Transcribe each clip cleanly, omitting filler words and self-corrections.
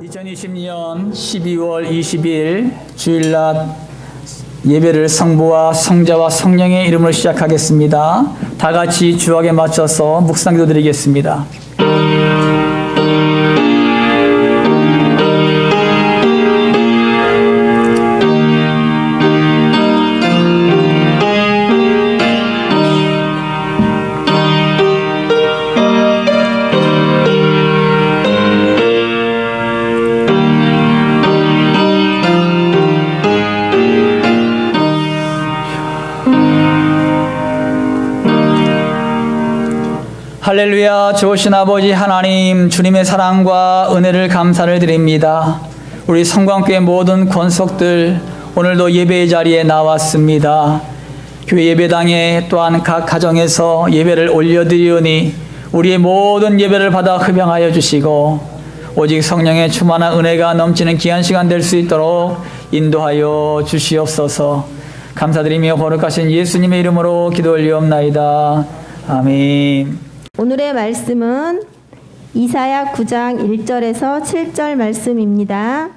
2020년 12월 20일 주일날 예배를 성부와 성자와 성령의 이름으로 시작하겠습니다. 다 같이 주악에 맞춰서 묵상기도 드리겠습니다. 할렐루야. 좋으신 아버지 하나님, 주님의 사랑과 은혜를 감사를 드립니다. 우리 성광교회 모든 권속들 오늘도 예배의 자리에 나왔습니다. 교회 예배당에 또한 각 가정에서 예배를 올려드리오니 우리의 모든 예배를 받아 흡양하여 주시고 오직 성령의 충만한 은혜가 넘치는 귀한 시간 될 수 있도록 인도하여 주시옵소서. 감사드리며 거룩하신 예수님의 이름으로 기도 올리옵나이다. 아멘. 오늘의 말씀은 이사야 9장 1절에서 7절 말씀입니다.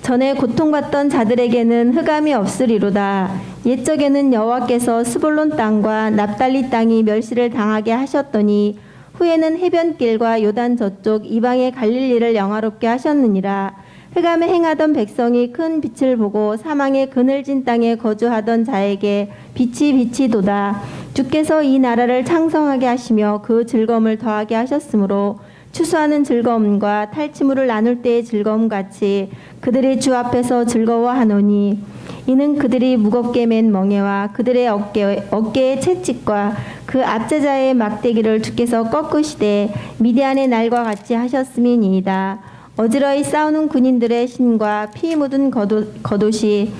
전에 고통받던 자들에게는 흑암이 없으리로다. 옛적에는 여호와께서 스불론 땅과 납달리 땅이 멸시를 당하게 하셨더니 후에는 해변길과 요단 저쪽 이방의 갈릴리를 영화롭게 하셨느니라. 흑암에 행하던 백성이 큰 빛을 보고 사망의 그늘진 땅에 거주하던 자에게 빛이 도다. 주께서 이 나라를 창성하게 하시며 그 즐거움을 더하게 하셨으므로 추수하는 즐거움과 탈취물을 나눌 때의 즐거움 같이 그들이 주 앞에서 즐거워하노니 이는 그들이 무겁게 맨 멍에와 그들의 어깨의 채찍과 그 압제자의 막대기를 주께서 꺾으시되 미디안의 날과 같이 하셨음이니이다. 어지러이 싸우는 군인들의 신과 피 묻은 겉옷이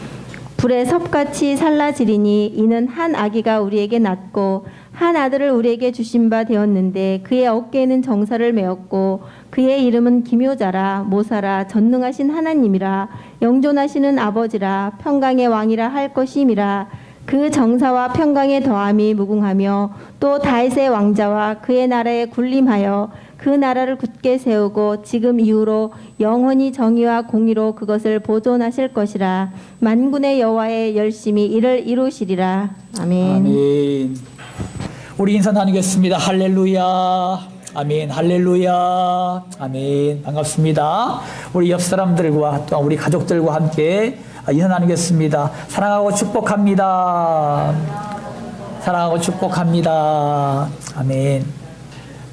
불에 섭같이 살라지리니 이는 한 아기가 우리에게 낳고 한 아들을 우리에게 주신 바 되었는데 그의 어깨에는 정사를 메었고 그의 이름은 기묘자라 모사라 전능하신 하나님이라 영존하시는 아버지라 평강의 왕이라 할 것임이라. 그 정사와 평강의 더함이 무궁하며 또 다윗의 왕자와 그의 나라에 군림하여 그 나라를 굳게 세우고 지금 이후로 영원히 정의와 공의로 그것을 보존하실 것이라. 만군의 여호와의 열심히 이를 이루시리라. 아멘. 아멘. 우리 인사 나누겠습니다. 할렐루야. 아멘. 할렐루야. 아멘. 반갑습니다. 우리 옆 사람들과 또 우리 가족들과 함께 인사 나누겠습니다. 사랑하고 축복합니다. 사랑하고 축복합니다. 아멘.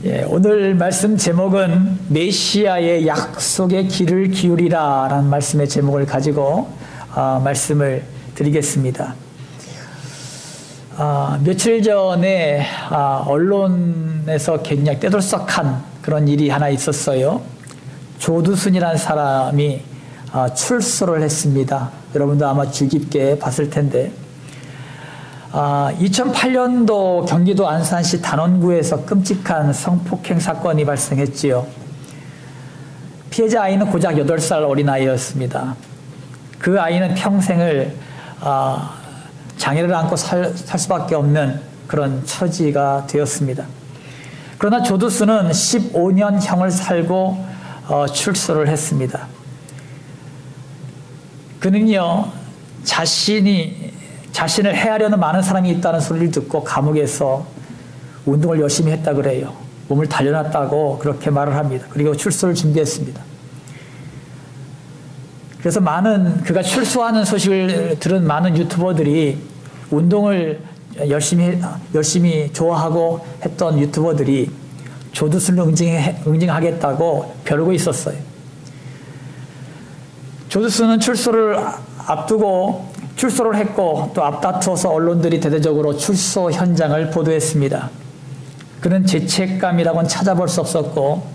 예, 오늘 말씀 제목은 메시아의 약속의 귀를 기울이라 라는 말씀의 제목을 가지고 말씀을 드리겠습니다. 며칠 전에 언론에서 굉장히 떼돌썩한 그런 일이 하나 있었어요. 조두순이라는 사람이 출소를 했습니다. 여러분도 아마 주의 깊게 봤을 텐데 2008년도 경기도 안산시 단원구에서 끔찍한 성폭행 사건이 발생했지요. 피해자 아이는 고작 8살 어린아이였습니다. 그 아이는 평생을 장애를 안고 살 수밖에 없는 그런 처지가 되었습니다. 그러나 조두순은 15년형을 살고 출소를 했습니다. 그는요, 자신을 해하려는 많은 사람이 있다는 소리를 듣고 감옥에서 운동을 열심히 했다 그래요. 몸을 단련했다고 그렇게 말을 합니다. 그리고 출소를 준비했습니다. 그래서 그가 출소하는 소식을 들은 많은 유튜버들이 운동을 열심히 좋아하고 했던 유튜버들이 조두순을 응징하겠다고 벼르고 있었어요. 조두순은 출소를 앞두고 출소를 했고 또 앞다투어서 언론들이 대대적으로 출소 현장을 보도했습니다. 그는 죄책감이라고는 찾아볼 수 없었고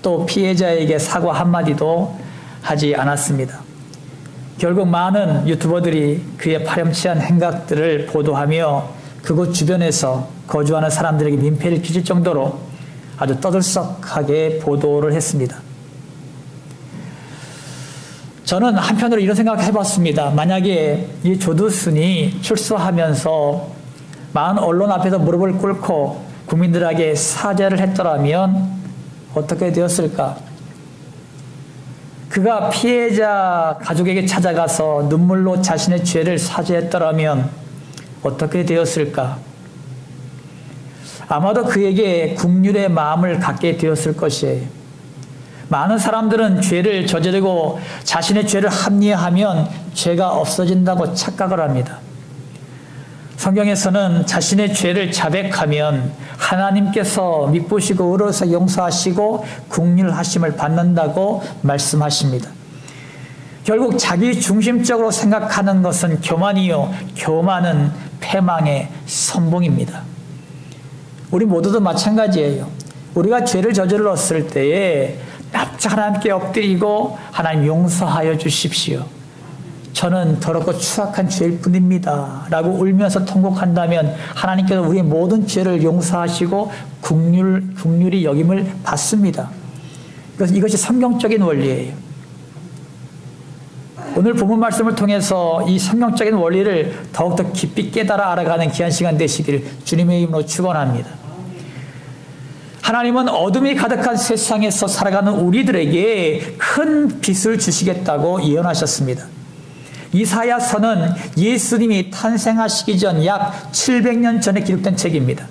또 피해자에게 사과 한마디도 하지 않았습니다. 결국 많은 유튜버들이 그의 파렴치한 행각들을 보도하며 그곳 주변에서 거주하는 사람들에게 민폐를 끼칠 정도로 아주 떠들썩하게 보도를 했습니다. 저는 한편으로 이런 생각을 해봤습니다. 만약에 이 조두순이 출소하면서 많은 언론 앞에서 무릎을 꿇고 국민들에게 사죄를 했더라면 어떻게 되었을까? 그가 피해자 가족에게 찾아가서 눈물로 자신의 죄를 사죄했더라면 어떻게 되었을까? 아마도 그에게 긍휼의 마음을 갖게 되었을 것이에요. 많은 사람들은 죄를 저지르고 자신의 죄를 합리화하면 죄가 없어진다고 착각을 합니다. 성경에서는 자신의 죄를 자백하면 하나님께서 미쁘시고 의로워서 용서하시고 긍휼하심을 받는다고 말씀하십니다. 결국 자기 중심적으로 생각하는 것은 교만이요, 교만은 패망의 선봉입니다. 우리 모두도 마찬가지예요. 우리가 죄를 저질렀을 때에 납작 하나님께 엎드리고 하나님 용서하여 주십시오. 저는 더럽고 추악한 죄일 뿐입니다. 라고 울면서 통곡한다면 하나님께서 우리의 모든 죄를 용서하시고 긍휼히 여김을 받습니다. 이것이 성경적인 원리예요. 오늘 본문 말씀을 통해서 이 성경적인 원리를 더욱더 깊이 깨달아 알아가는 귀한 시간 되시길 주님의 이름으로 축원합니다. 하나님은 어둠이 가득한 세상에서 살아가는 우리들에게 큰 빛을 주시겠다고 예언하셨습니다. 이사야서는 예수님이 탄생하시기 전 약 700년 전에 기록된 책입니다.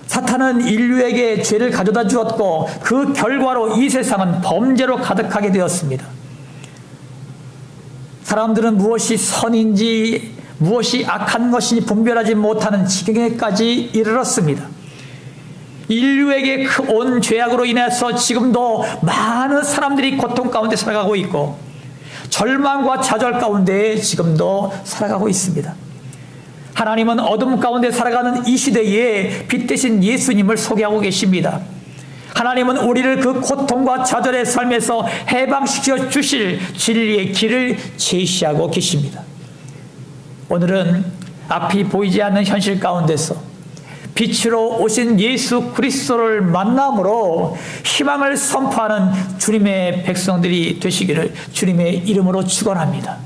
사탄은 인류에게 죄를 가져다 주었고 그 결과로 이 세상은 범죄로 가득하게 되었습니다. 사람들은 무엇이 선인지 무엇이 악한 것인지 분별하지 못하는 지경에까지 이르렀습니다. 인류에게 온 죄악으로 인해서 지금도 많은 사람들이 고통 가운데 살아가고 있고 절망과 좌절 가운데 지금도 살아가고 있습니다. 하나님은 어둠 가운데 살아가는 이 시대에 빛 대신 예수님을 소개하고 계십니다. 하나님은 우리를 그 고통과 좌절의 삶에서 해방시켜 주실 진리의 길을 제시하고 계십니다. 오늘은 앞이 보이지 않는 현실 가운데서 빛으로 오신 예수 그리스도를 만남으로 희망을 선포하는 주님의 백성들이 되시기를 주님의 이름으로 축원합니다.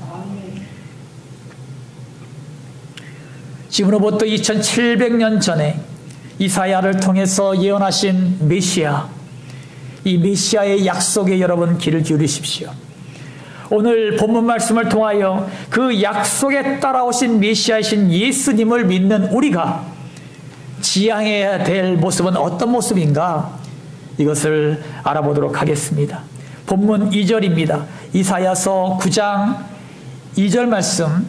지금으로부터 2700년 전에 이사야를 통해서 예언하신 메시아, 이 메시아의 약속에 여러분 귀를 기울이십시오. 오늘 본문 말씀을 통하여 그 약속에 따라오신 메시아이신 예수님을 믿는 우리가 지향해야 될 모습은 어떤 모습인가? 이것을 알아보도록 하겠습니다. 본문 2절입니다. 이사야서 9장 2절 말씀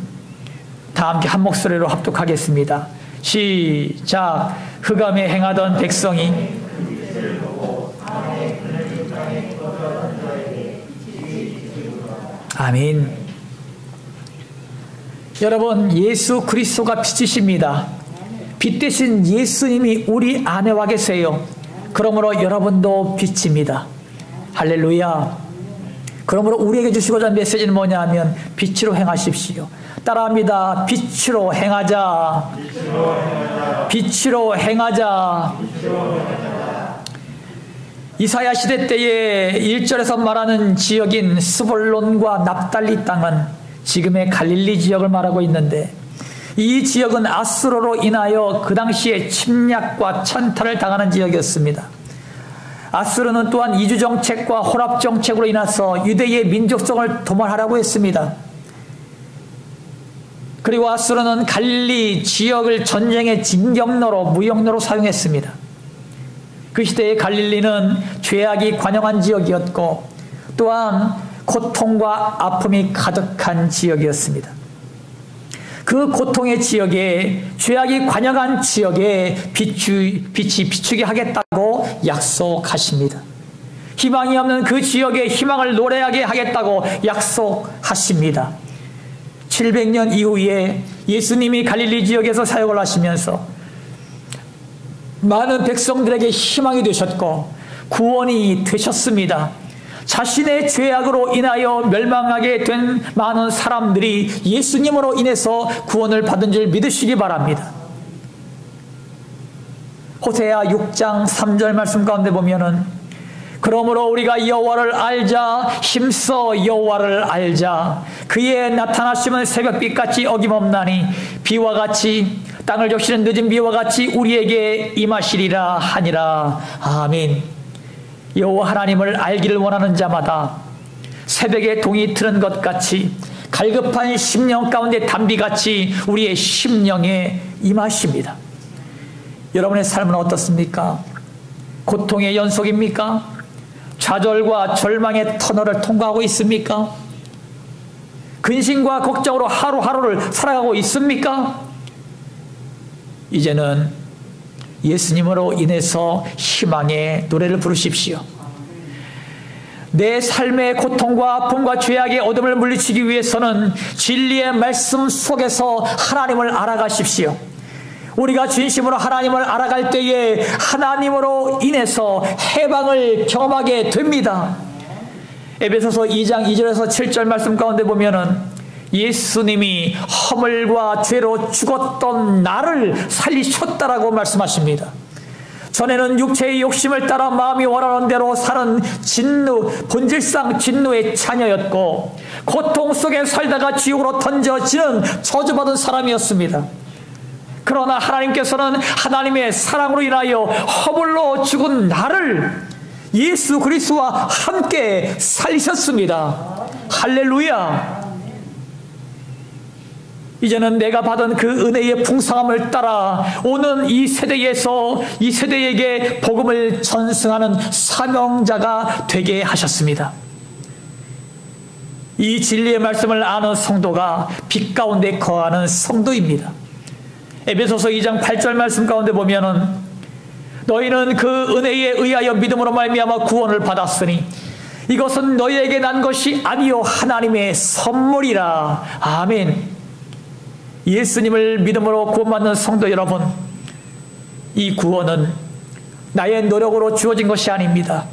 다 함께 한 목소리로 합독하겠습니다. 시작. 흑암에 행하던 백성이 아멘. 여러분, 예수 그리스도가 빛이십니다. 빛 대신 예수님이 우리 안에 와 계세요. 그러므로 여러분도 빛입니다. 할렐루야. 그러므로 우리에게 주시고자 하는 메시지는 뭐냐 하면 빛으로 행하십시오. 따라합니다. 빛으로 행하자. 빛으로 행하자. 이사야 시대 때에 1절에서 말하는 지역인 스볼론과 납달리 땅은 지금의 갈릴리 지역을 말하고 있는데 이 지역은 아수르로 인하여 그 당시에 침략과 천탈을 당하는 지역이었습니다. 아수르는 또한 이주정책과 혼합정책으로 인해서 유대의 민족성을 도말하라고 했습니다. 그리고 아수르는 갈릴리 지역을 전쟁의 징병로로 무역로로 사용했습니다. 그 시대의 갈릴리는 죄악이 관영한 지역이었고 또한 고통과 아픔이 가득한 지역이었습니다. 그 고통의 지역에 죄악이 관영한 지역에 빛이 비추게 하겠다고 약속하십니다. 희망이 없는 그 지역에 희망을 노래하게 하겠다고 약속하십니다. 700년 이후에 예수님이 갈릴리 지역에서 사역을 하시면서 많은 백성들에게 희망이 되셨고 구원이 되셨습니다. 자신의 죄악으로 인하여 멸망하게 된 많은 사람들이 예수님으로 인해서 구원을 받은 줄 믿으시기 바랍니다. 호세아 6장 3절 말씀 가운데 보면은 그러므로 우리가 여호와를 알자. 힘써 여호와를 알자. 그의 나타나심은 새벽빛같이 어김없나니 비와 같이 땅을 적시는 늦은 비와 같이 우리에게 임하시리라 하니라. 아멘. 여호와 하나님을 알기를 원하는 자마다 새벽에 동이 트는 것 같이 갈급한 심령 가운데 담비같이 우리의 심령에 임하십니다. 여러분의 삶은 어떻습니까? 고통의 연속입니까? 좌절과 절망의 터널을 통과하고 있습니까? 근심과 걱정으로 하루하루를 살아가고 있습니까? 이제는 예수님으로 인해서 희망의 노래를 부르십시오. 내 삶의 고통과 아픔과 죄악의 어둠을 물리치기 위해서는 진리의 말씀 속에서 하나님을 알아가십시오. 우리가 진심으로 하나님을 알아갈 때에 하나님으로 인해서 해방을 경험하게 됩니다. 에베소서 2장 2절에서 7절 말씀 가운데 보면은 예수님이 허물과 죄로 죽었던 나를 살리셨다라고 말씀하십니다. 전에는 육체의 욕심을 따라 마음이 원하는 대로 사는 본질상 진노의 자녀였고 고통 속에 살다가 지옥으로 던져지는 저주받은 사람이었습니다. 그러나 하나님께서는 하나님의 사랑으로 인하여 허물로 죽은 나를 예수 그리스도와 함께 살리셨습니다. 할렐루야. 이제는 내가 받은 그 은혜의 풍성함을 따라 오는 이 세대에서 이 세대에게 복음을 전승하는 사명자가 되게 하셨습니다. 이 진리의 말씀을 아는 성도가 빛 가운데 거하는 성도입니다. 에베소서 2장 8절 말씀 가운데 보면은 너희는 그 은혜에 의하여 믿음으로 말미암아 구원을 받았으니 이것은 너희에게 난 것이 아니요 하나님의 선물이라. 아멘. 예수님을 믿음으로 구원받는 성도 여러분, 이 구원은 나의 노력으로 주어진 것이 아닙니다.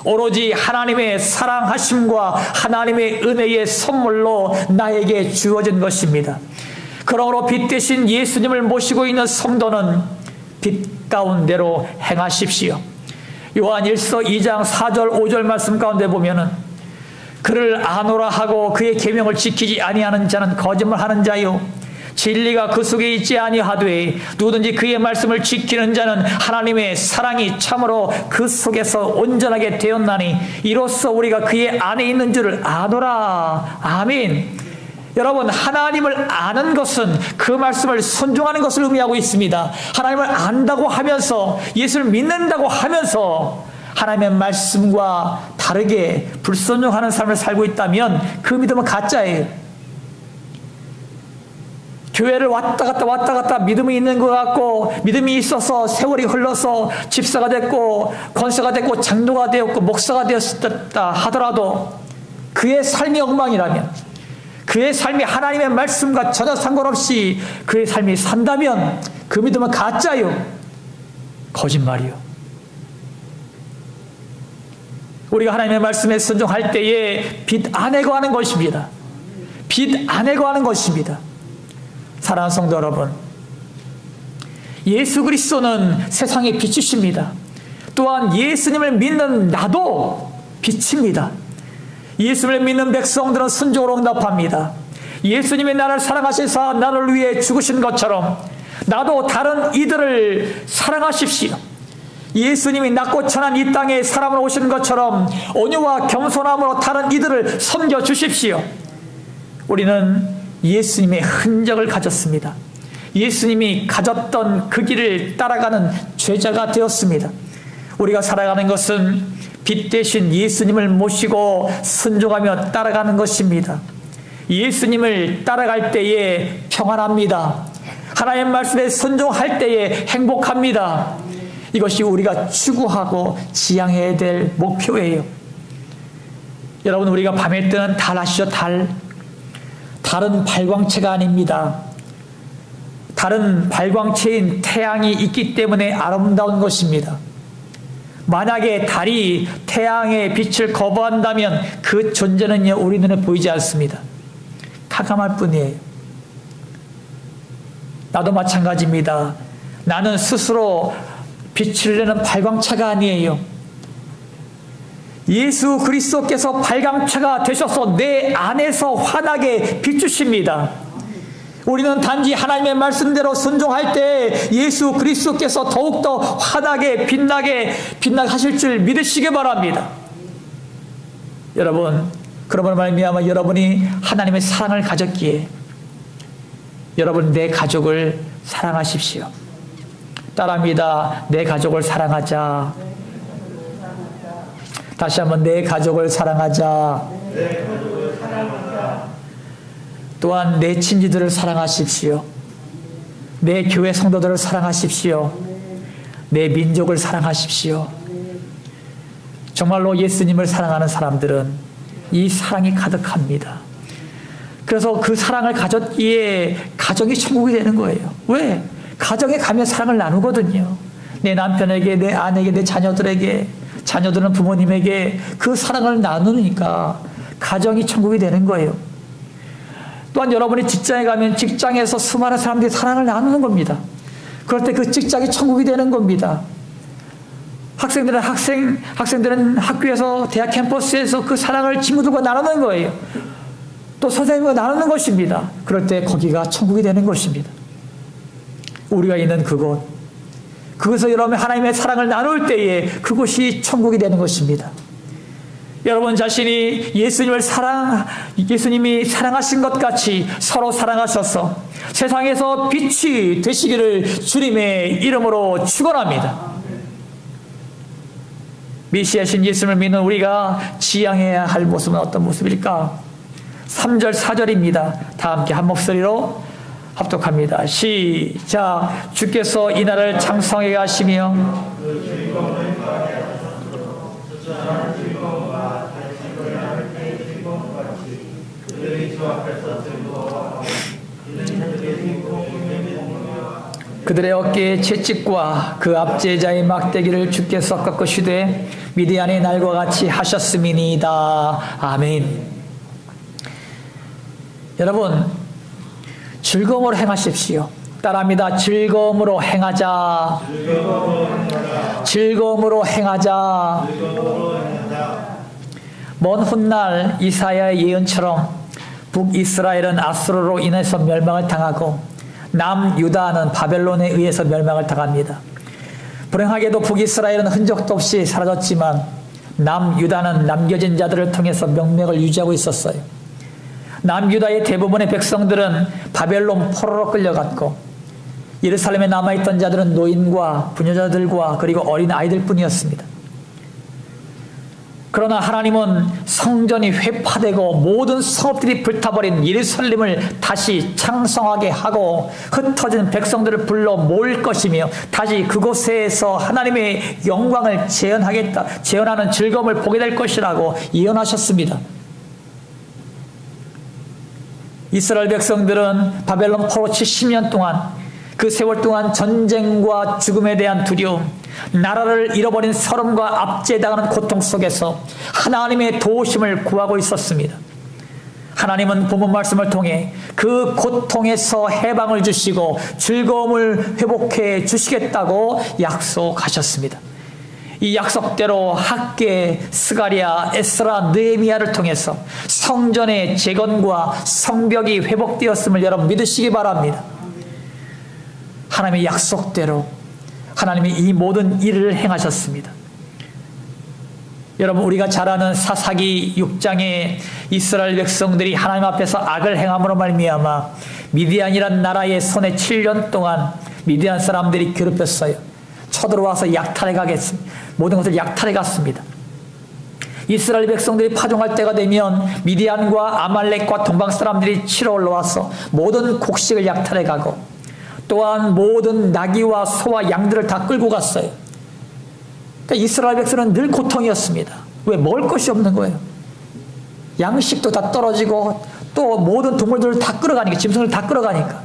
오로지 하나님의 사랑하심과 하나님의 은혜의 선물로 나에게 주어진 것입니다. 그러므로 빛 대신 예수님을 모시고 있는 성도는 빛 가운데로 행하십시오. 요한 1서 2장 4절 5절 말씀 가운데 보면은 그를 아노라 하고 그의 계명을 지키지 아니하는 자는 거짓말하는 자요 진리가 그 속에 있지 아니하되 누구든지 그의 말씀을 지키는 자는 하나님의 사랑이 참으로 그 속에서 온전하게 되었나니 이로써 우리가 그의 안에 있는 줄을 아노라. 아멘. 여러분, 하나님을 아는 것은 그 말씀을 순종하는 것을 의미하고 있습니다. 하나님을 안다고 하면서 예수를 믿는다고 하면서 하나님의 말씀과 다르게 불순종하는 삶을 살고 있다면 그 믿음은 가짜예요. 교회를 왔다 갔다 믿음이 있는 것 같고 믿음이 있어서 세월이 흘러서 집사가 됐고 권사가 됐고 장로가 되었고 목사가 되었다 하더라도 그의 삶이 엉망이라면, 그의 삶이 하나님의 말씀과 전혀 상관없이 그의 삶이 산다면 그 믿음은 가짜요, 거짓말이요. 우리가 하나님의 말씀에 순종할 때에 빛 안에 거하는 것입니다. 빛 안에 거하는 것입니다. 사랑하는 성도 여러분, 예수 그리스도는 세상의 빛이십니다. 또한 예수님을 믿는 나도 빛입니다. 예수님을 믿는 백성들은 순종으로 응답합니다. 예수님이 나를 사랑하셔서 나를 위해 죽으신 것처럼 나도 다른 이들을 사랑하십시오. 예수님이 낮고 천한 이 땅에 사람으로 오신 것처럼 온유와 겸손함으로 다른 이들을 섬겨주십시오. 우리는 예수님의 흔적을 가졌습니다. 예수님이 가졌던 그 길을 따라가는 제자가 되었습니다. 우리가 살아가는 것은 빛 대신 예수님을 모시고 순종하며 따라가는 것입니다. 예수님을 따라갈 때에 평안합니다. 하나님의 말씀에 순종할 때에 행복합니다. 이것이 우리가 추구하고 지향해야 될 목표예요. 여러분, 우리가 밤에 뜨는 달 아시죠? 달은 발광체가 아닙니다. 달은 발광체인 태양이 있기 때문에 아름다운 것입니다. 만약에 달이 태양의 빛을 거부한다면 그 존재는요, 우리 눈에 보이지 않습니다. 캄캄할 뿐이에요. 나도 마찬가지입니다. 나는 스스로 빛을 내는 발광체가 아니에요. 예수 그리스도께서 발광체가 되셔서 내 안에서 환하게 비추십니다. 우리는 단지 하나님의 말씀대로 순종할 때 예수 그리스도께서 더욱더 환하게 빛나게 하실 줄 믿으시기 바랍니다. 여러분, 그러므로 말미암아 여러분이 하나님의 사랑을 가졌기에 여러분 내 가족을 사랑하십시오. 따라합니다. 내 가족을 사랑하자. 다시 한번 내 가족을 사랑하자. 또한 내 친지들을 사랑하십시오. 내 교회 성도들을 사랑하십시오. 내 민족을 사랑하십시오. 정말로 예수님을 사랑하는 사람들은 이 사랑이 가득합니다. 그래서 그 사랑을 가졌기에 가정이 천국이 되는 거예요. 왜? 가정에 가면 사랑을 나누거든요. 내 남편에게, 내 아내에게, 내 자녀들에게, 자녀들은 부모님에게 그 사랑을 나누니까 가정이 천국이 되는 거예요. 또한 여러분이 직장에 가면 직장에서 수많은 사람들이 사랑을 나누는 겁니다. 그럴 때 그 직장이 천국이 되는 겁니다. 학생들은 학교에서, 대학 캠퍼스에서 그 사랑을 친구들과 나누는 거예요. 또 선생님과 나누는 것입니다. 그럴 때 거기가 천국이 되는 것입니다. 우리가 있는 그곳에서 여러분 하나님의 사랑을 나눌 때에 그곳이 천국이 되는 것입니다. 여러분 자신이 예수님이 사랑하신 것 같이 서로 사랑하셔서 세상에서 빛이 되시기를 주님의 이름으로 축원합니다. 메시아신 예수님을 믿는 우리가 지향해야 할 모습은 어떤 모습일까? 3절 4절입니다. 다 함께 한 목소리로 합독합니다. 시작. 주께서 이 나라를 장성하게 하시며 그들의 어깨에 채찍과 그 압제자의 막대기를 주께서 꺾으시되 미디안의 날과 같이 하셨음이니이다. 아멘. 여러분, 즐거움으로 행하십시오. 따라합니다. 즐거움으로 행하자. 즐거움으로 행하자. 먼 훗날 이사야의 예언처럼 북이스라엘은 아수르로 인해서 멸망을 당하고 남유다는 바벨론에 의해서 멸망을 당합니다. 불행하게도 북이스라엘은 흔적도 없이 사라졌지만 남유다는 남겨진 자들을 통해서 명맥을 유지하고 있었어요. 남유다의 대부분의 백성들은 바벨론 포로로 끌려갔고 예루살렘에 남아있던 자들은 노인과 부녀자들과 그리고 어린 아이들 뿐이었습니다. 그러나 하나님은 성전이 회파되고 모든 성읍들이 불타버린 예루살렘을 다시 창성하게 하고 흩어진 백성들을 불러 모을 것이며 다시 그곳에서 하나님의 영광을 재현하는 즐거움을 보게 될 것이라고 예언하셨습니다. 이스라엘 백성들은 바벨론 포로 70년 동안 그 세월 동안 전쟁과 죽음에 대한 두려움, 나라를 잃어버린 서름과 압제당하는 고통 속에서 하나님의 도우심을 구하고 있었습니다. 하나님은 본문 말씀을 통해 그 고통에서 해방을 주시고 즐거움을 회복해 주시겠다고 약속하셨습니다. 이 약속대로 학개, 스가랴, 에스라, 느헤미야를 통해서 성전의 재건과 성벽이 회복되었음을 여러분 믿으시기 바랍니다. 하나님의 약속대로 하나님이 이 모든 일을 행하셨습니다. 여러분, 우리가 잘 아는 사사기 6장에 이스라엘 백성들이 하나님 앞에서 악을 행함으로 말미암아 미디안이란 나라의 손에 7년 동안 미디안 사람들이 괴롭혔어요. 쳐들어와서 약탈해 가겠습니다. 모든 것을 약탈해 갔습니다. 이스라엘 백성들이 파종할 때가 되면 미디안과 아말렉과 동방 사람들이 치러 올라와서 모든 곡식을 약탈해 가고 또한 모든 나귀와 소와 양들을 다 끌고 갔어요. 그러니까 이스라엘 백성은 늘 고통이었습니다. 왜? 먹을 것이 없는 거예요. 양식도 다 떨어지고 또 모든 동물들을 다 끌어가니까, 짐승을 다 끌어가니까.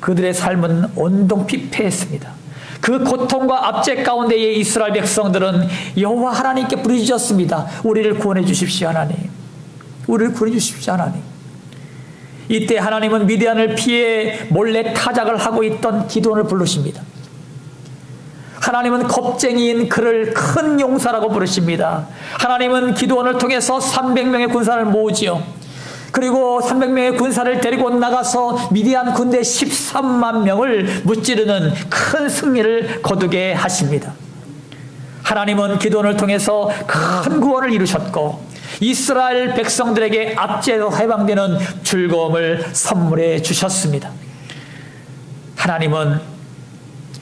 그들의 삶은 온통 피폐했습니다. 그 고통과 압제 가운데에 이스라엘 백성들은 여호와 하나님께 부르짖었습니다. 우리를 구원해 주십시오 하나님. 우리를 구원해 주십시오 하나님. 이때 하나님은 미디안을 피해 몰래 타작을 하고 있던 기드온을 부르십니다. 하나님은 겁쟁이인 그를 큰 용사라고 부르십니다. 하나님은 기드온을 통해서 300명의 군사를 모으지요. 그리고 300명의 군사를 데리고 나가서 미디안 군대 13만 명을 무찌르는 큰 승리를 거두게 하십니다. 하나님은 기도원을 통해서 큰 구원을 이루셨고 이스라엘 백성들에게 압제에서 해방되는 즐거움을 선물해 주셨습니다. 하나님은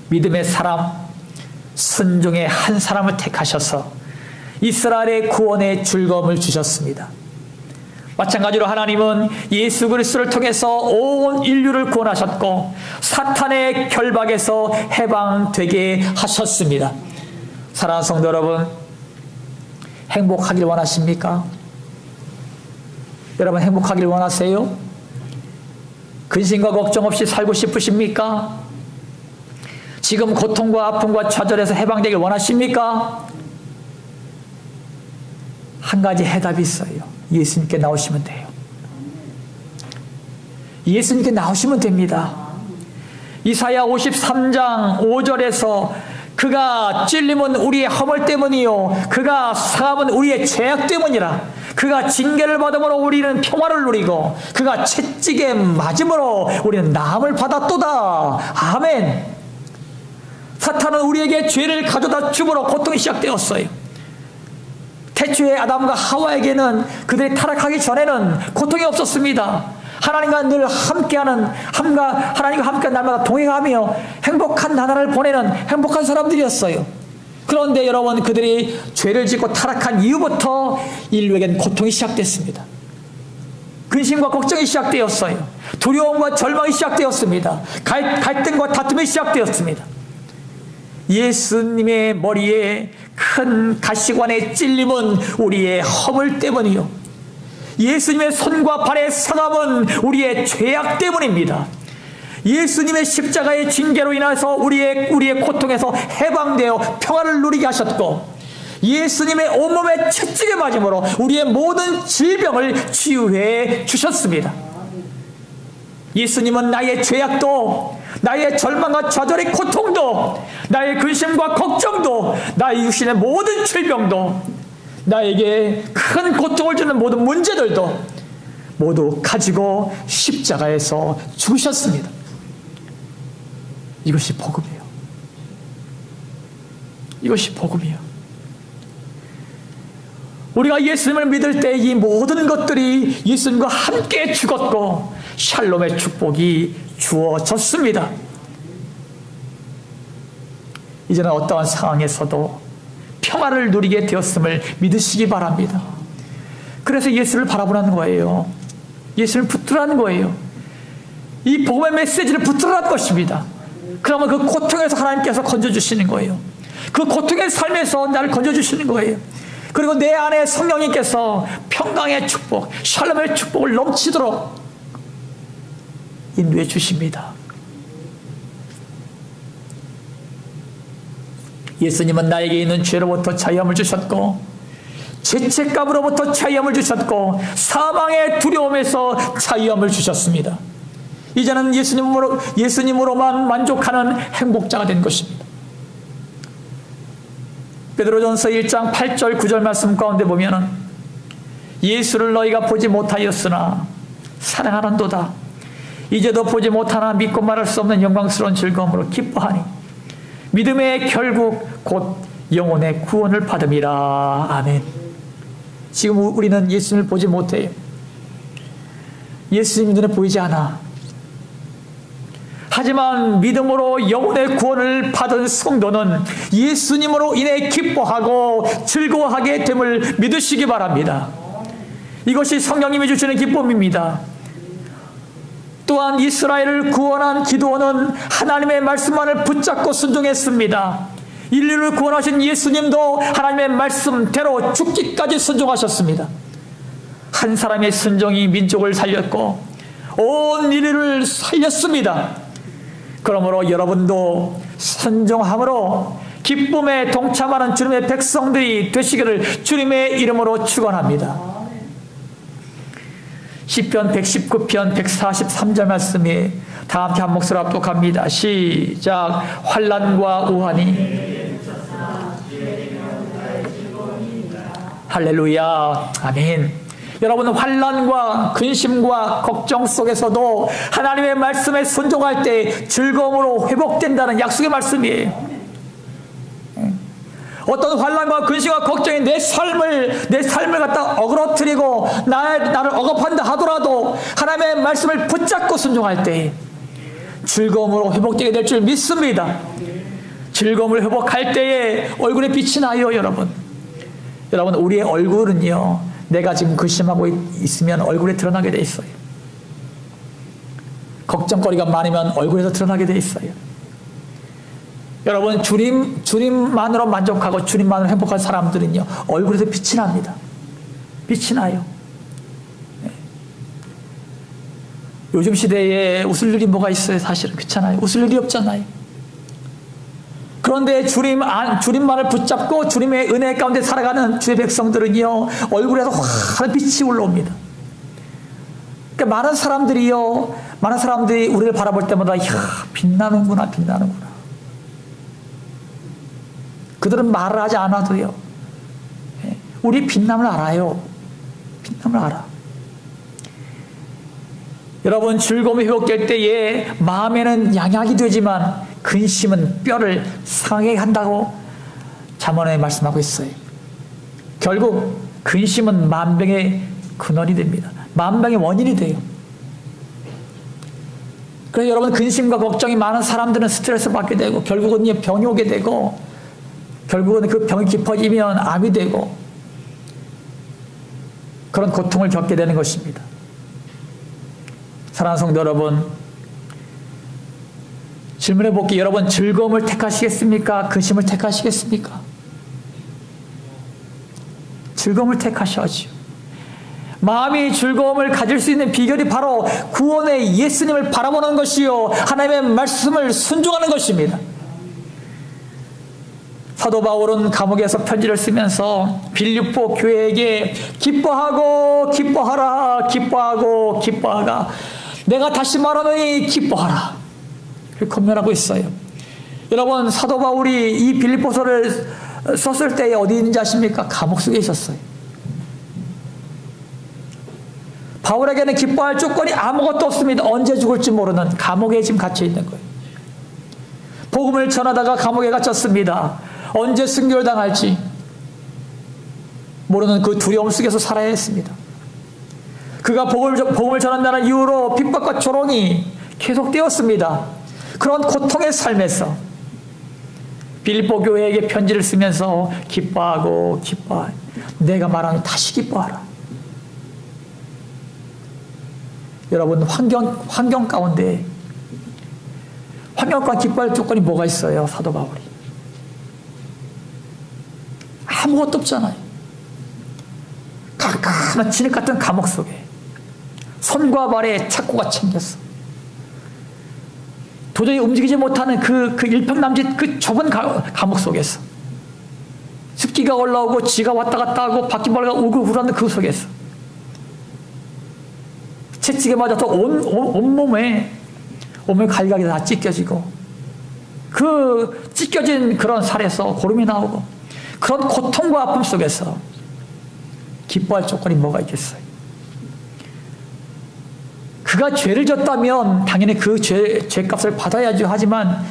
믿음의 사람, 순종의 한 사람을 택하셔서 이스라엘의 구원의 즐거움을 주셨습니다. 마찬가지로 하나님은 예수 그리스도를 통해서 온 인류를 구원하셨고 사탄의 결박에서 해방되게 하셨습니다. 사랑하는 성도 여러분, 행복하길 원하십니까? 여러분 행복하길 원하세요? 근심과 걱정 없이 살고 싶으십니까? 지금 고통과 아픔과 좌절에서 해방되길 원하십니까? 한 가지 해답이 있어요. 예수님께 나오시면 돼요. 예수님께 나오시면 됩니다. 이사야 53장 5절에서 그가 찔림은 우리의 허물 때문이요 그가 상함은 우리의 죄악 때문이라. 그가 징계를 받음으로 우리는 평화를 누리고 그가 채찍에 맞음으로 우리는 나음을 받았도다. 아멘. 사탄은 우리에게 죄를 가져다 줌으로 고통이 시작되었어요. 태초에 아담과 하와에게는 그들이 타락하기 전에는 고통이 없었습니다. 하나님과 늘 함께하는, 하나님과 함께 날마다 동행하며 행복한 나날을 보내는 행복한 사람들이었어요. 그런데 여러분, 그들이 죄를 짓고 타락한 이후부터 인류에겐 고통이 시작됐습니다. 근심과 걱정이 시작되었어요. 두려움과 절망이 시작되었습니다. 갈등과 다툼이 시작되었습니다. 예수님의 머리에 큰 가시관의 찔림은 우리의 허물 때문이요 예수님의 손과 발의 상함은 우리의 죄악 때문입니다. 예수님의 십자가의 징계로 인해서 우리의 고통에서 해방되어 평화를 누리게 하셨고 예수님의 온몸의 채찍에 맞음으로 우리의 모든 질병을 치유해 주셨습니다. 예수님은 나의 죄악도, 나의 절망과 좌절의 고통도, 나의 근심과 걱정도, 나의 육신의 모든 질병도, 나에게 큰 고통을 주는 모든 문제들도 모두 가지고 십자가에서 죽으셨습니다. 이것이 복음이에요. 이것이 복음이에요. 우리가 예수님을 믿을 때 이 모든 것들이 예수님과 함께 죽었고 샬롬의 축복이 주어졌습니다. 이제는 어떠한 상황에서도 평화를 누리게 되었음을 믿으시기 바랍니다. 그래서 예수를 바라보라는 거예요. 예수를 붙들라는 거예요. 이 복음의 메시지를 붙들라는 것입니다. 그러면 그 고통에서 하나님께서 건져주시는 거예요. 그 고통의 삶에서 나를 건져주시는 거예요. 그리고 내 안에 성령님께서 평강의 축복, 샬롬의 축복을 넘치도록 인도해 주십니다. 예수님은 나에게 있는 죄로부터 자유함을 주셨고 죄책감으로부터 자유함을 주셨고 사망의 두려움에서 자유함을 주셨습니다. 이제는 예수님으로만 만족하는 행복자가 된 것입니다. 베드로전서 1장 8절 9절 말씀 가운데 보면은 예수를 너희가 보지 못하였으나 사랑하는도다. 이제도 보지 못하나 믿고 말할 수 없는 영광스러운 즐거움으로 기뻐하니 믿음의 결국 곧 영혼의 구원을 받음이라. 아멘. 지금 우리는 예수님을 보지 못해요. 예수님 눈에 보이지 않아. 하지만 믿음으로 영혼의 구원을 받은 성도는 예수님으로 인해 기뻐하고 즐거워하게 됨을 믿으시기 바랍니다. 이것이 성령님이 주시는 기쁨입니다. 또한 이스라엘을 구원한 기드온은 하나님의 말씀만을 붙잡고 순종했습니다. 인류를 구원하신 예수님도 하나님의 말씀대로 죽기까지 순종하셨습니다. 한 사람의 순종이 민족을 살렸고 온 인류를 살렸습니다. 그러므로 여러분도 순종함으로 기쁨에 동참하는 주님의 백성들이 되시기를 주님의 이름으로 축원합니다. 시편 119편 143절 말씀이 다 함께 한 목소리로 합독합니다. 시작. 환난과 우환이 할렐루야. 아멘. 여러분, 환난과 근심과 걱정 속에서도 하나님의 말씀에 순종할 때 즐거움으로 회복된다는 약속의 말씀이에요. 어떤 환난과 근심과 걱정이 내 삶을 갖다 어그러뜨리고 나를 억압한다 하더라도 하나님의 말씀을 붙잡고 순종할 때 즐거움으로 회복되게 될 줄 믿습니다. 즐거움을 회복할 때에 얼굴에 빛이 나요, 여러분. 여러분, 우리의 얼굴은요, 내가 지금 근심하고 있으면 얼굴에 드러나게 돼 있어요. 걱정거리가 많으면 얼굴에서 드러나게 돼 있어요. 여러분, 주님만으로 만족하고 주님만으로 행복한 사람들은요, 얼굴에서 빛이 납니다. 빛이 나요. 네. 요즘 시대에 웃을 일이 뭐가 있어요, 사실은. 그렇잖아요. 웃을 일이 없잖아요. 그런데 주님만을 붙잡고 주님의 은혜 가운데 살아가는 주의 백성들은요, 얼굴에서 환한 빛이 올라옵니다. 그러니까 많은 사람들이 우리를 바라볼 때마다, 이야, 빛나는구나. 그들은 말을 하지 않아도요, 우리 빛남을 알아요. 빛남을 알아. 여러분, 즐거움이 회복될 때에 마음에는 양약이 되지만 근심은 뼈를 상하게 한다고 잠언에 말씀하고 있어요. 결국 근심은 만병의 근원이 됩니다. 만병의 원인이 돼요. 그래서 여러분, 근심과 걱정이 많은 사람들은 스트레스 받게 되고 결국은 병이 오게 되고 결국은 그 병이 깊어지면 암이 되고 그런 고통을 겪게 되는 것입니다. 사랑하는 성도 여러분, 질문해 볼게요. 여러분, 즐거움을 택하시겠습니까? 근심을 택하시겠습니까? 즐거움을 택하셔야죠. 마음이 즐거움을 가질 수 있는 비결이 바로 구원의 예수님을 바라보는 것이요, 하나님의 말씀을 순종하는 것입니다. 사도 바울은 감옥에서 편지를 쓰면서 빌립보 교회에게 기뻐하라, 내가 다시 말하노니 기뻐하라, 그렇게 권면하고 있어요. 여러분, 사도 바울이 이 빌립보서를 썼을 때에 어디 있는지 아십니까? 감옥 속에 있었어요. 바울에게는 기뻐할 조건이 아무것도 없습니다. 언제 죽을지 모르는 감옥에 지금 갇혀 있는 거예요. 복음을 전하다가 감옥에 갇혔습니다. 언제 순교를 당할지 모르는 그 두려움 속에서 살아야 했습니다. 그가 복음을 전한다는 이유로 핍박과 조롱이 계속되었습니다. 그런 고통의 삶에서 빌립보 교회에게 편지를 쓰면서 기뻐하라. 내가 말하는 다시 기뻐하라. 여러분, 환경 가운데 기뻐할 조건이 뭐가 있어요? 사도 바울이 아무것도 없잖아요. 깜깜한 진흙 같은 감옥 속에 손과 발에 착고가 챙겼어. 도저히 움직이지 못하는 그 일평남짓 그 좁은 감옥 속에서 습기가 올라오고 쥐가 왔다 갔다 하고 바퀴벌레가 우글우글하는 그 속에서 채찍에 맞아서 온몸에 갈각이 다 찢겨지고 그 찢겨진 그런 살에서 고름이 나오고 그런 고통과 아픔 속에서 기뻐할 조건이 뭐가 있겠어요? 그가 죄를 졌다면 당연히 그 죄값을 받아야죠. 하지만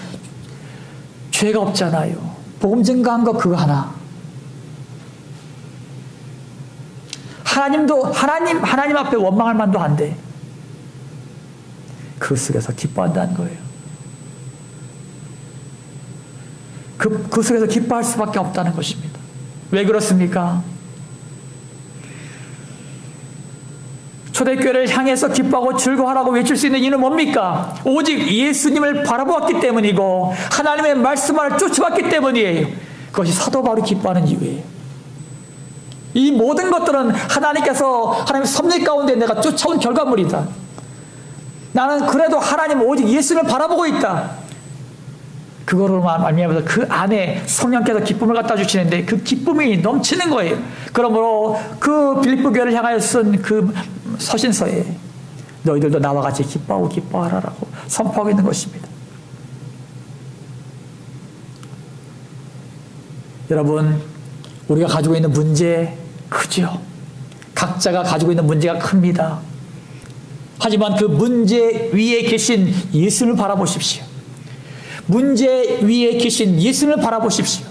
죄가 없잖아요. 복음 증거한 거 그거 하나. 하나님 앞에 원망할 만도 한데 그 속에서 기뻐한다는 거예요. 그 속에서 기뻐할 수밖에 없다는 것입니다. 왜 그렇습니까? 초대교회를 향해서 기뻐하고 즐거워하라고 외칠 수 있는 이유는 뭡니까? 오직 예수님을 바라보았기 때문이고 하나님의 말씀을 쫓아왔기 때문이에요. 그것이 사도 바울이 기뻐하는 이유예요. 이 모든 것들은 하나님의 섭리 가운데 내가 쫓아온 결과물이다. 나는 그래도 하나님 오직 예수님을 바라보고 있다. 그거로 말미암아서 그 안에 성령께서 기쁨을 갖다 주시는데 그 기쁨이 넘치는 거예요. 그러므로 그 빌립보 교회를 향하여 쓴 그 서신서에 너희들도 나와 같이 기뻐하고 기뻐하라라고 선포하고 있는 것입니다. 여러분, 우리가 가지고 있는 문제 크죠? 각자가 가지고 있는 문제가 큽니다. 하지만 그 문제 위에 계신 예수를 바라보십시오. 문제 위에 계신 예수를 바라보십시오.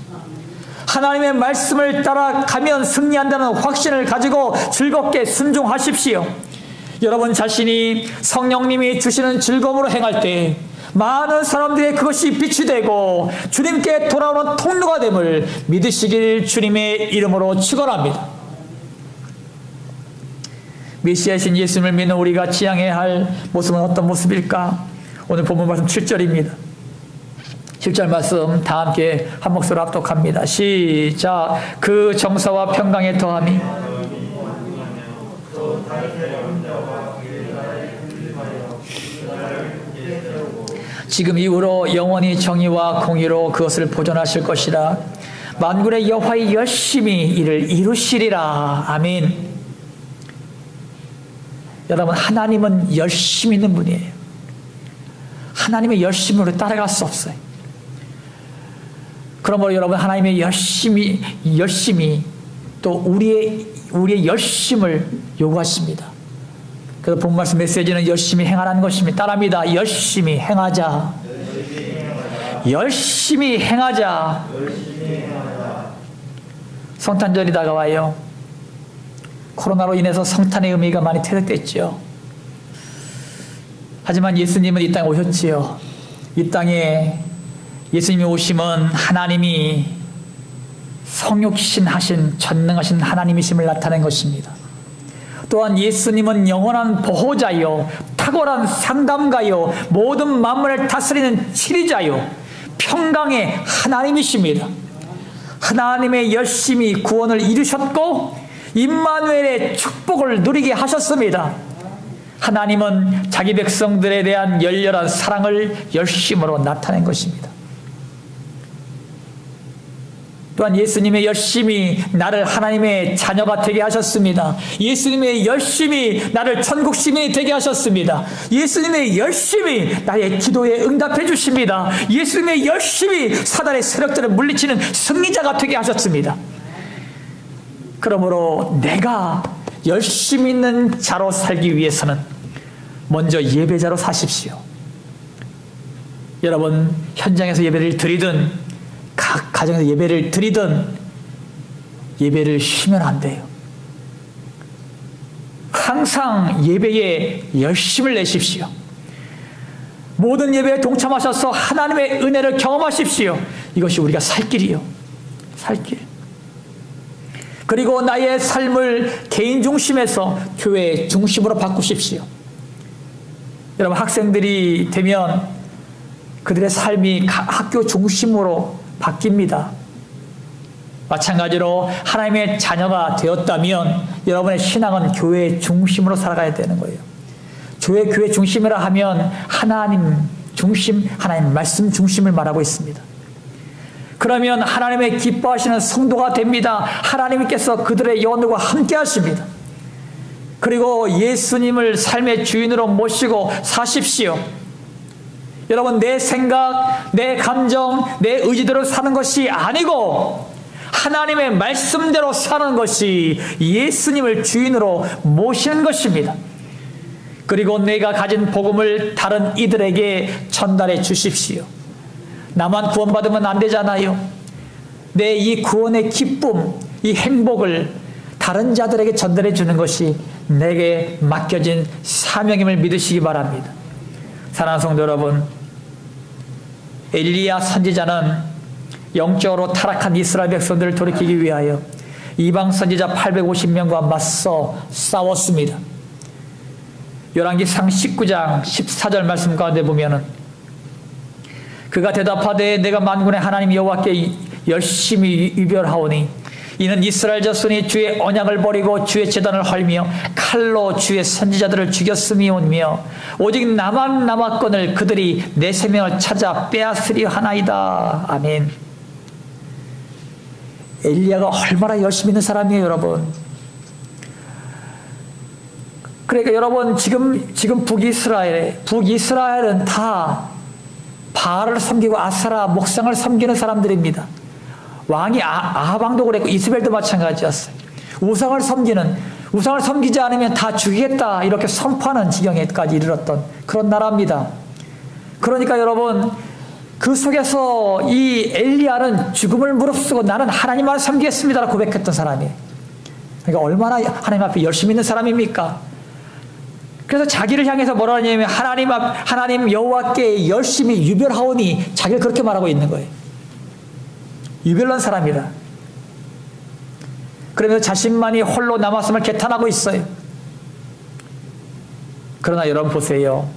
하나님의 말씀을 따라가면 승리한다는 확신을 가지고 즐겁게 순종하십시오. 여러분 자신이 성령님이 주시는 즐거움으로 행할 때 많은 사람들의 그것이 빛이 되고 주님께 돌아오는 통로가 됨을 믿으시길 주님의 이름으로 축원합니다. 메시아이신 예수님을 믿는 우리가 지향해야 할 모습은 어떤 모습일까? 오늘 본문 말씀 7절입니다. 7절 말씀 다 함께 한 목소리로 합독합니다. 시작. 그 정사와 평강에 더함이 지금 이후로 영원히 정의와 공의로 그것을 보존하실 것이라. 만군의 여호와의 열심히 이를 이루시리라. 아멘. 여러분, 하나님은 열심히 있는 분이에요. 하나님의 열심으로 따라갈 수 없어요. 그러므로 여러분, 하나님의 열심히 또 우리의 열심을 요구하십니다. 그래서 본 말씀 메시지는 열심히 행하라는 것입니다. 따라합니다. 열심히 행하자. 열심히 행하자. 성탄절이 다가와요. 코로나로 인해서 성탄의 의미가 많이 퇴색됐죠. 하지만 예수님은 이 땅에 오셨지요. 이 땅에 예수님이 오심은 하나님이 성육신하신 전능하신 하나님이심을 나타낸 것입니다. 또한 예수님은 영원한 보호자요, 탁월한 상담가요, 모든 만물을 다스리는 치리자요, 평강의 하나님이십니다. 하나님의 열심히 구원을 이루셨고 임마누엘의 축복을 누리게 하셨습니다. 하나님은 자기 백성들에 대한 열렬한 사랑을 열심으로 나타낸 것입니다. 또한 예수님의 열심히 나를 하나님의 자녀가 되게 하셨습니다. 예수님의 열심히 나를 천국 시민이 되게 하셨습니다. 예수님의 열심히 나의 기도에 응답해 주십니다. 예수님의 열심히 사단의 세력들을 물리치는 승리자가 되게 하셨습니다. 그러므로 내가 열심히 있는 자로 살기 위해서는 먼저 예배자로 사십시오. 여러분, 현장에서 예배를 드리든 각 가정에서 예배를 드리든 예배를 쉬면 안 돼요. 항상 예배에 열심을 내십시오. 모든 예배에 동참하셔서 하나님의 은혜를 경험하십시오. 이것이 우리가 살 길이요. 살 길. 그리고 나의 삶을 개인 중심에서 교회 중심으로 바꾸십시오. 여러분, 학생들이 되면 그들의 삶이 학교 중심으로 바뀝니다. 마찬가지로 하나님의 자녀가 되었다면 여러분의 신앙은 교회 중심으로 살아가야 되는 거예요. 교회 중심이라 하면 하나님 중심, 하나님 말씀 중심을 말하고 있습니다. 그러면 하나님의 기뻐하시는 성도가 됩니다. 하나님께서 그들의 영혼들과 함께 하십니다. 그리고 예수님을 삶의 주인으로 모시고 사십시오. 여러분, 내 생각, 내 감정, 내 의지대로 사는 것이 아니고 하나님의 말씀대로 사는 것이 예수님을 주인으로 모시는 것입니다. 그리고 내가 가진 복음을 다른 이들에게 전달해 주십시오. 나만 구원받으면 안 되잖아요. 내 이 구원의 기쁨, 이 행복을 다른 자들에게 전달해 주는 것이 내게 맡겨진 사명임을 믿으시기 바랍니다. 사랑하는 성도 여러분, 엘리야 선지자는 영적으로 타락한 이스라엘 백성들을 돌이키기 위하여 이방 선지자 850명과 맞서 싸웠습니다. 열왕기상 19장 14절 말씀 가운데 보면은 그가 대답하되 내가 만군의 하나님 여호와께 열심히 위별하오니 이는 이스라엘 자손이 주의 언약을 버리고 주의 제단을 헐며 칼로 주의 선지자들을 죽였음이오며 오직 나만 남았거늘 그들이 내 생명을 찾아 빼앗으려 하나이다. 아멘. 엘리야가 얼마나 열심히 있는 사람이에요, 여러분. 그러니까 여러분, 지금 북이스라엘은 다 바알을 섬기고 아세라 목상을 섬기는 사람들입니다. 왕이 아합 왕도 그랬고 이스벨도 마찬가지였어요. 우상을 섬기는 우상을 섬기지 않으면 다 죽이겠다 이렇게 선포하는 지경에까지 이르렀던 그런 나라입니다. 그러니까 여러분, 그 속에서 이 엘리야는 죽음을 무릅쓰고 나는 하나님만 섬기겠습니다라고 고백했던 사람이에요. 그러니까 얼마나 하나님 앞에 열심히 있는 사람입니까? 그래서 자기를 향해서 뭐라 하냐면 하나님 여호와께 열심히 유별하오니 자기를 그렇게 말하고 있는 거예요. 유별난 사람이다. 그러면서 자신만이 홀로 남았음을 개탄하고 있어요. 그러나 여러분 보세요.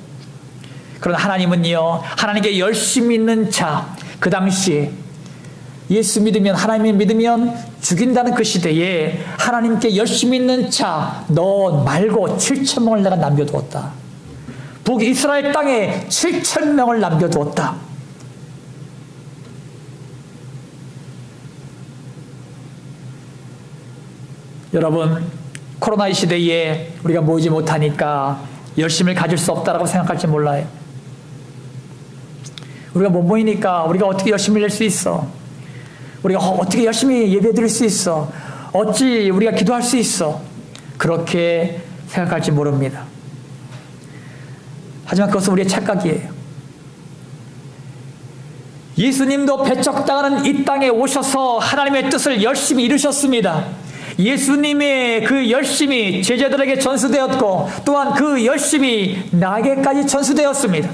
그러나 하나님은요, 하나님께 열심히 있는 자, 그 당시에 예수 믿으면, 하나님을 믿으면 죽인다는 그 시대에 하나님께 열심히 있는 자, 너 말고 7,000명을 내가 남겨두었다. 북이스라엘 땅에 7,000명을 남겨두었다. 여러분, 코로나 이 시대에 우리가 모이지 못하니까 열심을 가질 수 없다라고 생각할지 몰라요. 우리가 못 모이니까 우리가 어떻게 열심을 낼 수 있어? 우리가 어떻게 열심히 예배 드릴 수 있어? 어찌 우리가 기도할 수 있어? 그렇게 생각할지 모릅니다. 하지만 그것은 우리의 착각이에요. 예수님도 배척당하는 이 땅에 오셔서 하나님의 뜻을 열심히 이루셨습니다. 예수님의 그 열심이 제자들에게 전수되었고 또한 그 열심이 나에게까지 전수되었습니다.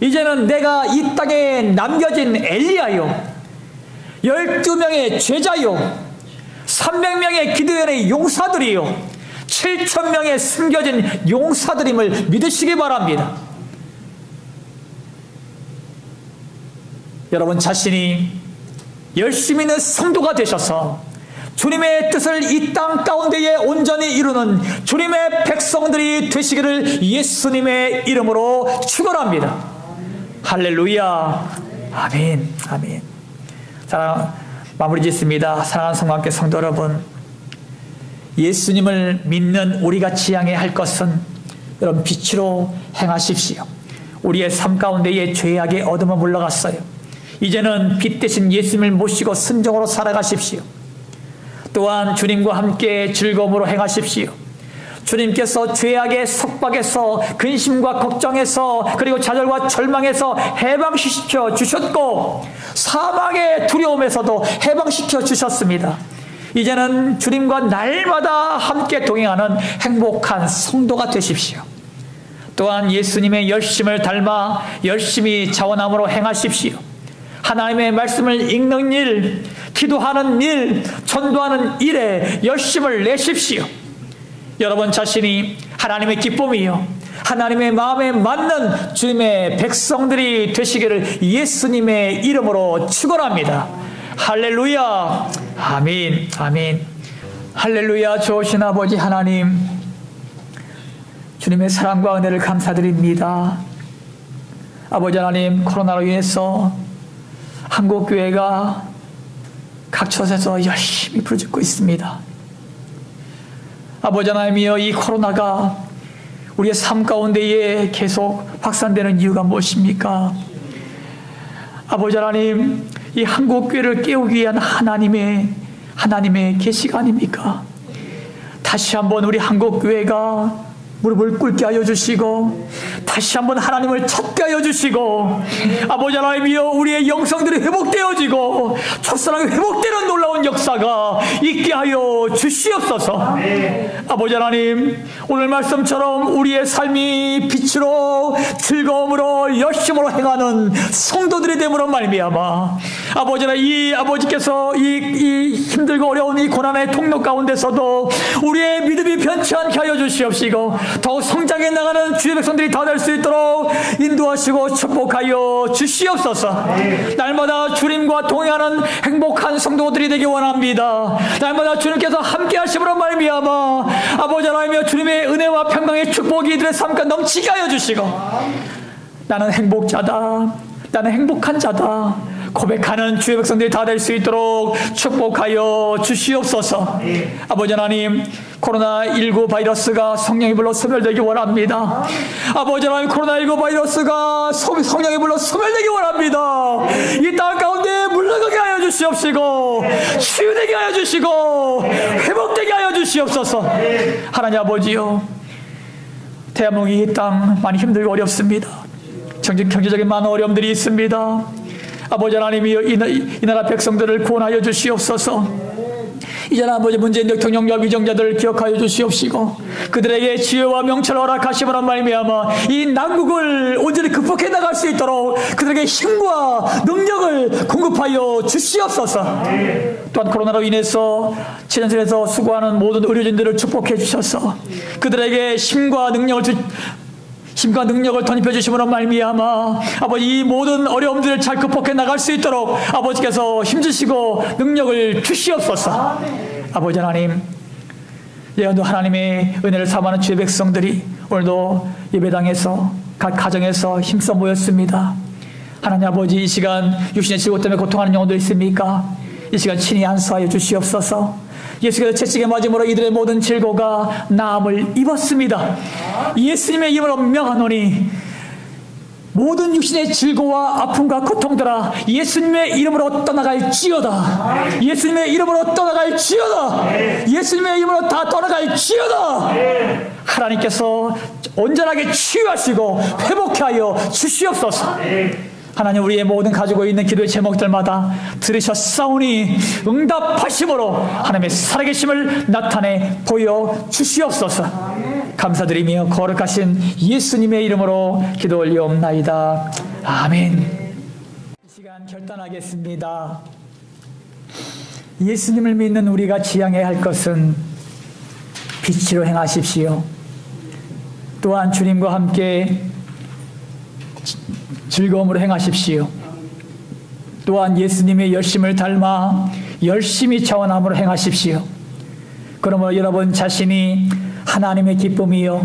이제는 내가 이 땅에 남겨진 엘리야요, 12명의 제자요, 300명의 기도원의 용사들이요, 7,000명의 숨겨진 용사들임을 믿으시기 바랍니다. 여러분 자신이 열심히 있는 성도가 되셔서 주님의 뜻을 이 땅 가운데에 온전히 이루는 주님의 백성들이 되시기를 예수님의 이름으로 축원합니다. 할렐루야. 아멘. 아멘. 자, 마무리 짓습니다. 사랑하는 성도님께 성도 여러분, 예수님을 믿는 우리가 지향해야 할 것은 여러분 빛으로 행하십시오. 우리의 삶 가운데에 죄악의 어둠은 물러갔어요. 이제는 빛 대신 예수님을 모시고 순종으로 살아가십시오. 또한 주님과 함께 즐거움으로 행하십시오. 주님께서 죄악의 속박에서, 근심과 걱정에서, 그리고 좌절과 절망에서 해방시켜 주셨고 사망의 두려움에서도 해방시켜 주셨습니다. 이제는 주님과 날마다 함께 동행하는 행복한 성도가 되십시오. 또한 예수님의 열심을 닮아 열심히 자원함으로 행하십시오. 하나님의 말씀을 읽는 일, 기도하는 일, 전도하는 일에 열심을 내십시오. 여러분 자신이 하나님의 기쁨이요, 하나님의 마음에 맞는 주님의 백성들이 되시기를 예수님의 이름으로 축원합니다. 할렐루야. 아멘. 아멘. 할렐루야. 좋으신 아버지 하나님, 주님의 사랑과 은혜를 감사드립니다. 아버지 하나님, 코로나로 인해서 한국교회가 각 처소에서 열심히 부르짖고 있습니다. 아버지 하나님이여, 이 코로나가 우리의 삶 가운데에 계속 확산되는 이유가 무엇입니까? 아버지 하나님, 이 한국교회를 깨우기 위한 하나님의 계시가 아닙니까? 다시 한번 우리 한국교회가 무릎을 꿇게 하여 주시고 다시 한번 하나님을 찾게 하여 주시고 아버지 하나님이여, 우리의 영성들이 회복되어지고 첫사랑이 회복되는 놀라운 역사가 있게 하여 주시옵소서. 아버지 하나님, 오늘 말씀처럼 우리의 삶이 빛으로 즐거움으로 열심으로 행하는 성도들이 됨으로 말미암아 아버지 하나님, 이 아버지께서 이 힘들고 어려운 이 고난의 통로 가운데서도 우리의 믿음이 변치 않게 하여 주시옵시고 더욱 성장해 나가는 주의 백성들이 다 될 수 있도록 인도하시고 축복하여 주시옵소서. 날마다 주님과 동행하는 행복한 성도들이 되기 원합니다. 날마다 주님께서 함께 하심으로 말미암아 아버지 하나님이여, 주님의 은혜와 평강의 축복이 이들의 삶과 넘치게 하여 주시고 나는 행복자다, 나는 행복한 자다 고백하는 주의 백성들이 다 될 수 있도록 축복하여 주시옵소서. 아버지 하나님, 코로나19 바이러스가 성령의 불로 소멸되기 원합니다. 아버지 하나님, 코로나19 바이러스가 성령의 불로 소멸되기 원합니다. 이 땅 가운데 물러가게 하여 주시옵소서. 주시옵시고 치유되게 하여 주시고 회복되게 하여 주시옵소서. 하나님 아버지요, 대한민국 이 땅 많이 힘들고 어렵습니다. 경제적인 많은 어려움들이 있습니다. 아버지 하나님이여, 이 나라 백성들을 구원하여 주시옵소서. 이제는 아버지 문재인 대통령과 위정자들을 기억하여 주시옵시고 그들에게 지혜와 명철을 허락하시므로 말미암아 이 난국을 온전히 극복해 나갈 수 있도록 그들에게 힘과 능력을 공급하여 주시옵소서. 또한 코로나로 인해서 치료실에서 수고하는 모든 의료진들을 축복해 주셔서 그들에게 힘과 능력을 덧입혀 주심으로 말미암아 아버지 이 모든 어려움들을 잘 극복해 나갈 수 있도록 아버지께서 힘주시고 능력을 주시옵소서. 아버지 하나님, 예언도 하나님의 은혜를 삼하는 주의 백성들이 오늘도 예배당에서 각 가정에서 힘써 모였습니다. 하나님 아버지, 이 시간 육신의 질고 때문에 고통하는 영혼들 있습니까? 이 시간 친히 안수하여 주시옵소서. 예수께서 채찍에 맞음으로 이들의 모든 질고가 나음을 입었습니다. 예수님의 이름으로 명하노니 모든 육신의 질고와 아픔과 고통들아 예수님의 이름으로 떠나갈지어다. 예수님의 이름으로 떠나갈지어다. 예수님의 이름으로 다 떠나갈지어다. 하나님께서 온전하게 치유하시고 회복케 하여 주시옵소서. 하나님, 우리의 모든 가지고 있는 기도의 제목들마다 들으셨사오니 응답하심으로 하나님의 살아계심을 나타내 보여주시옵소서. 감사드리며 거룩하신 예수님의 이름으로 기도 올리옵나이다. 아멘. 이 시간 결단하겠습니다. 예수님을 믿는 우리가 지향해야 할 것은 빛으로 행하십시오. 또한 주님과 함께 즐거움으로 행하십시오. 또한 예수님의 열심을 닮아 열심히 자원함으로 행하십시오. 그러므로 여러분 자신이 하나님의 기쁨이요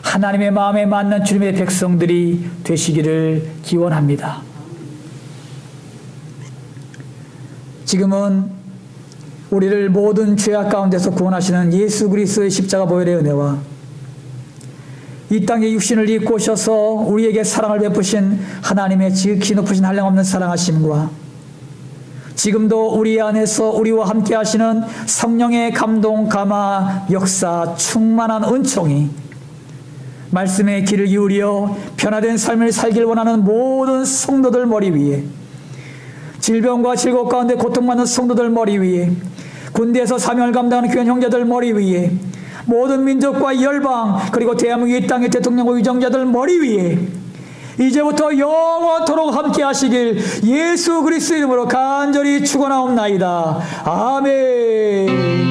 하나님의 마음에 맞는 주님의 백성들이 되시기를 기원합니다. 지금은 우리를 모든 죄악 가운데서 구원하시는 예수 그리스도의 십자가 보혈의 은혜와 이 땅에 육신을 입고 오셔서 우리에게 사랑을 베푸신 하나님의 지극히 높으신 한량없는 사랑하심과 지금도 우리 안에서 우리와 함께 하시는 성령의 감동, 감화, 역사, 충만한 은총이 말씀에 귀를 기울여 변화된 삶을 살길 원하는 모든 성도들 머리 위에, 질병과 질곡 가운데 고통받는 성도들 머리 위에, 군대에서 사명을 감당하는 귀한 형제들 머리 위에, 모든 민족과 열방 그리고 대한민국 이 땅의 대통령과 위정자들 머리 위에 이제부터 영원토록 함께 하시길 예수 그리스도 이름으로 간절히 축원하옵나이다. 아멘.